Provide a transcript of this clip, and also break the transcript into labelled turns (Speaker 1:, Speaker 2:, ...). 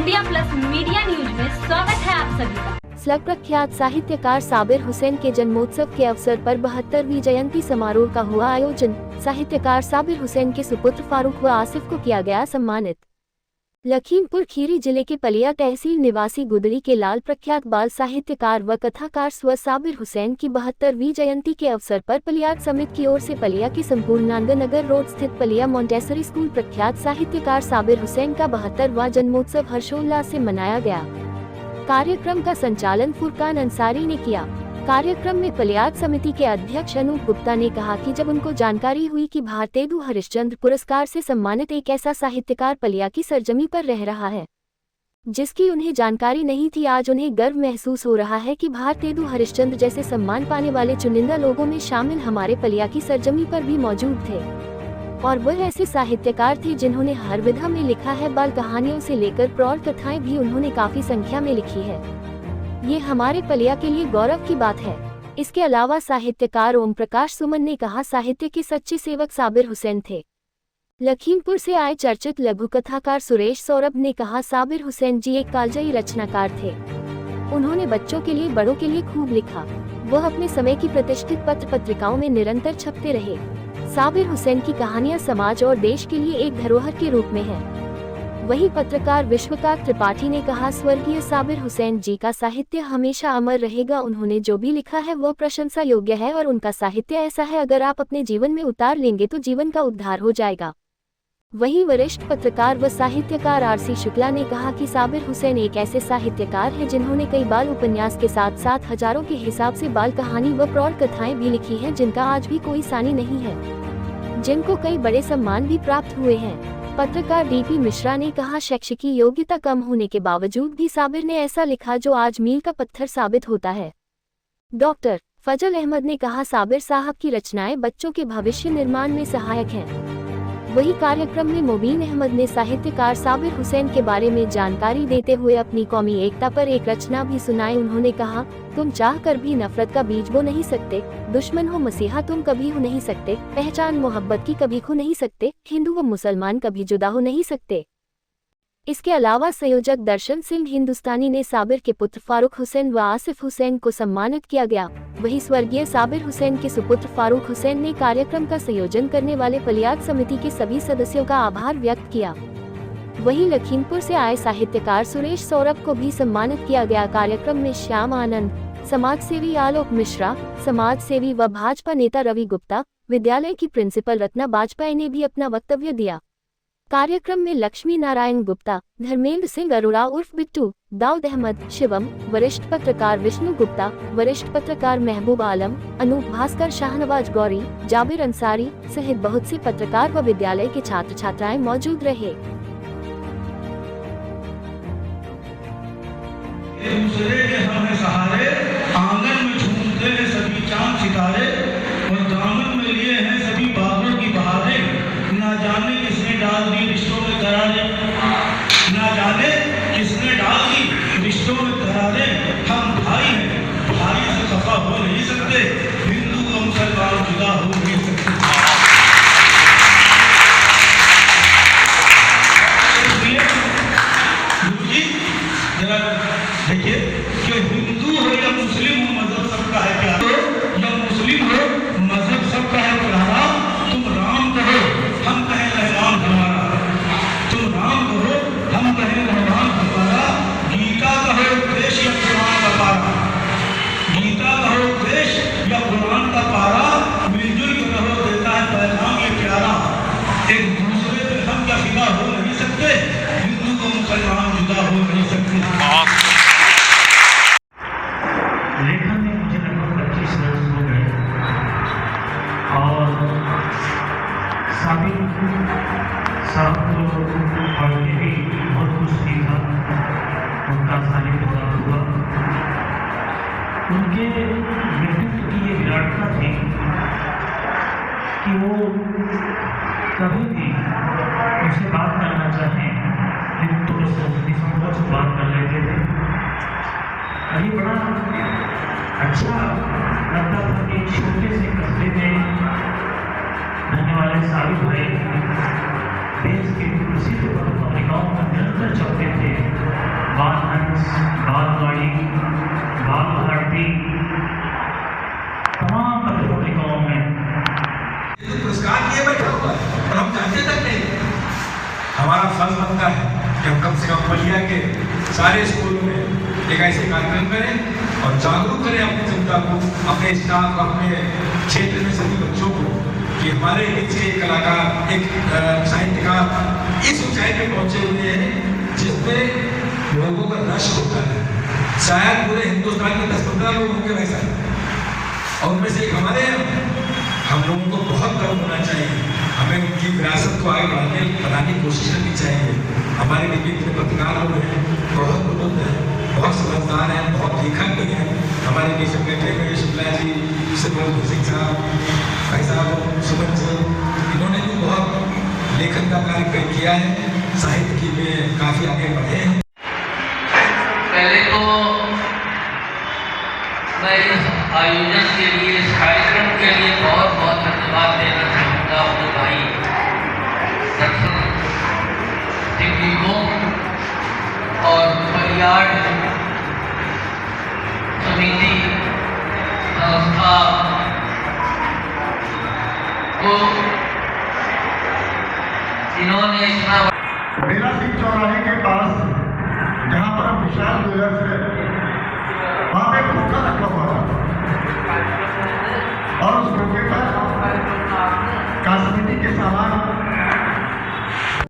Speaker 1: India plus media news में स्वागत है आप सभी का।
Speaker 2: स्लग प्रख्यात साहित्यकार साबिर हुसैन के जन्मोत्सव के अवसर पर 72वीं जयंती समारोह का हुआ आयोजन। साहित्यकार साबिर हुसैन के सुपुत्र फारूक व आसिफ को किया गया सम्मानित। लखीमपुर खीरी जिले के पलिया तहसील निवासी गुदड़ी के लाल प्रख्यात बाल साहित्यकार व कथाकार स्व साबिर हुसैन की 72वीं जयंती के अवसर पर पलियाट समिति की ओर से पलिया के संपूर्णांग नगर रोड स्थित पलिया मोंटेसरी स्कूल प्रख्यात साहित्यकार साबिर हुसैन का 72वां जन्मोत्सव हर्षोल्लास से मनाया गया। कार्यक्रम का संचालन फुरकान अंसारी ने किया। कार्यक्रम में पलियाट समिति के अध्यक्ष अनूप गुप्ता ने कहा कि जब उनको जानकारी हुई कि भारतेदु हरिश्चंद्र पुरस्कार से सम्मानित एक ऐसा साहित्यकार पलिया की सरजमी पर रह रहा है जिसकी उन्हें जानकारी नहीं थी, आज उन्हें गर्व महसूस हो रहा है कि भारतेदु हरिश्चंद्र जैसे सम्मान पाने वाले चुनिंदा लोगों में शामिल हमारे पलिया की सरजमी पर भी मौजूद थे और वह ऐसे साहित्यकार थे जिन्होंने हर विधा में लिखा है। बाल कहानियों से लेकर प्रौढ़ कथाएं भी उन्होंने काफी संख्या में लिखी है। ये हमारे पलिया के लिए गौरव की बात है। इसके अलावा साहित्यकार ओम प्रकाश सुमन ने कहा, साहित्य के सच्चे सेवक साबिर हुसैन थे। लखीमपुर से आए चर्चित लघु कथाकार सुरेश सौरभ ने कहा, साबिर हुसैन जी एक कालजयी रचनाकार थे। उन्होंने बच्चों के लिए बड़ों के लिए खूब लिखा। वह अपने समय की प्रतिष्ठित पत्र पत्रिकाओं में निरंतर छपते रहे। साबिर हुसैन की कहानियां समाज और देश के लिए एक धरोहर के रूप में है। वहीं पत्रकार विश्वकांत त्रिपाठी ने कहा, स्वर्गीय साबिर हुसैन जी का साहित्य हमेशा अमर रहेगा। उन्होंने जो भी लिखा है वह प्रशंसा योग्य है और उनका साहित्य ऐसा है, अगर आप अपने जीवन में उतार लेंगे तो जीवन का उद्धार हो जाएगा। वहीं वरिष्ठ पत्रकार व साहित्यकार आरसी शुक्ला ने कहा कि साबिर हुसैन एक ऐसे साहित्यकार हैं जिन्होंने कई बाल उपन्यास के साथ साथ हजारों के हिसाब से बाल कहानी व प्रौढ़ कथाएं भी लिखी हैं, जिनका आज भी कोई सानी नहीं है, जिनको कई बड़े सम्मान भी प्राप्त हुए हैं। पत्रकार डीपी मिश्रा ने कहा, शैक्षिकी योग्यता कम होने के बावजूद भी साबिर ने ऐसा लिखा जो आज मील का पत्थर साबित होता है। डॉक्टर फजल अहमद ने कहा, साबिर साहब की रचनाएं बच्चों के भविष्य निर्माण में सहायक हैं। वही कार्यक्रम में मुबीन अहमद ने साहित्यकार साबिर हुसैन के बारे में जानकारी देते हुए अपनी कौमी एकता पर एक रचना भी सुनाई। उन्होंने कहा, तुम चाह कर भी नफरत का बीज बो नहीं सकते, दुश्मन हो मसीहा तुम कभी हो नहीं सकते, पहचान मोहब्बत की कभी खो नहीं सकते, हिंदू व मुसलमान कभी जुदा हो नहीं सकते। इसके अलावा संयोजक दर्शन सिंह हिंदुस्तानी ने साबिर के पुत्र फारूक हुसैन व आसिफ हुसैन को सम्मानित किया गया। वहीं स्वर्गीय साबिर हुसैन के सुपुत्र फारूक हुसैन ने कार्यक्रम का संयोजन करने वाले पलियाट समिति के सभी सदस्यों का आभार व्यक्त किया। वहीं लखीमपुर से आए साहित्यकार सुरेश सौरभ को भी सम्मानित किया गया। कार्यक्रम में श्याम आनंद, समाज सेवी आलोक मिश्रा, समाज सेवी व भाजपा नेता रवि गुप्ता, विद्यालय की प्रिंसिपल रत्ना बाजपेयी ने भी अपना वक्तव्य दिया। कार्यक्रम में लक्ष्मी नारायण गुप्ता, धर्मेंद्र सिंह अरोड़ा उर्फ बिट्टू, दाऊद अहमद, शिवम, वरिष्ठ पत्रकार विष्णु गुप्ता, वरिष्ठ पत्रकार महबूब आलम, अनूप भास्कर, शाहनवाज गौरी, जाबिर अंसारी सहित बहुत से पत्रकार व विद्यालय के छात्र छात्राएं मौजूद रहे।
Speaker 3: दूसरे के हमें सहारे, आंगन में झूमते हैं सभी चांद सितारे और दामन में लिए हैं सभी बादलों की बहारें। ना जाने किसने डाल दी रिश्तों में दरारें, ना जाने किसने डाल दी रिश्तों में दरारें। हम भाई हैं, भाई से खफा हो नहीं सकते, हिंदू व मुसलमान जुदा हो नहीं सकते। जरा देखिए कि हिंदू हो या मुस्लिम हो, मजहब सबका है प्यारा, या मुस्लिम हो मजहब सबका है प्यारा। तुम राम कहो हम कहें रहमान हमारा, तुम राम कहो हम कहें रहमान हमारा। गीता कहो देश या कुरान का पारा, गीता कहो देश या कुरान का पारा, मिलजुल के रहो देता है पैगाम ये प्यारा। एक दूसरे पे हम क्या फिदा हो नहीं सकते, हिंदू को मुसलमान जुदा हो नहीं सकते।
Speaker 4: लेखन में मुझे लगभग 25 वर्ष हो गए और साबिर साहब को पढ़ के भी बहुत कुछ सीखा, उनका साहित्य का हुआ। उनके व्यक्तित्व की ये विराटता थी कि वो कभी भी उनसे बात करना चाहें लेकिन तो संकोच से बात कर लेते थे। ये बड़ा अच्छा लगता था कि छोटे से कस्बे में रहने वाले साबिर भाई देश के प्रसिद्ध पत्रिकाओं में निरंतर छपते थे
Speaker 5: फर्ज बनता है कि हम कम से कम बलिया के सारे स्कूलों में एक ऐसे कार्यक्रम करें और जागरूक करें अपनी जनता को, अपने स्टाफ, अपने क्षेत्र में सभी बच्चों को कि हमारे नीचे एक कलाकार, एक साहित्यकार इस ऊंचाई पे पहुंचे हुए हैं जिसमें लोगों का रश होता है। शायद पूरे हिंदुस्तान में 10-15 लोग होंगे वैसा, और उनमें से एक हमारे हम लोगों को बहुत गर्व होना चाहिए। हमें उनकी विरासत को आगे बढ़ाने की कोशिश करनी चाहिए। हमारे निमित्त में पत्रकार लोग हैं, बहुत बुजुर्ग हैं, बहुत समझदार हैं, बहुत लेखक भी हैं। हमारे बीच सेक्रेटरी शुक्ला जी, सिमरन सिंह साहब, भाई साहब सुमन जी, इन्होंने भी बहुत लेखन का कार्य किया है, साहित्य की में काफ़ी आगे बढ़े हैं।
Speaker 6: पहले तो मैं इस आयोजन के लिए, इस कार्यक्रम के लिए बहुत बहुत धन्यवाद देना चाहूँगा अपने भाई दर्शन सिंह जी को और बलियाड समिति संस्था को, जिन्होंने इतना
Speaker 7: मेला सिंह चौराहे के पास जहाँ पर विशाल ज्वेलर्स है, वहाँ पे खोखा रखा हुआ था और उस खोखे पर कॉस्मेटिक के सामान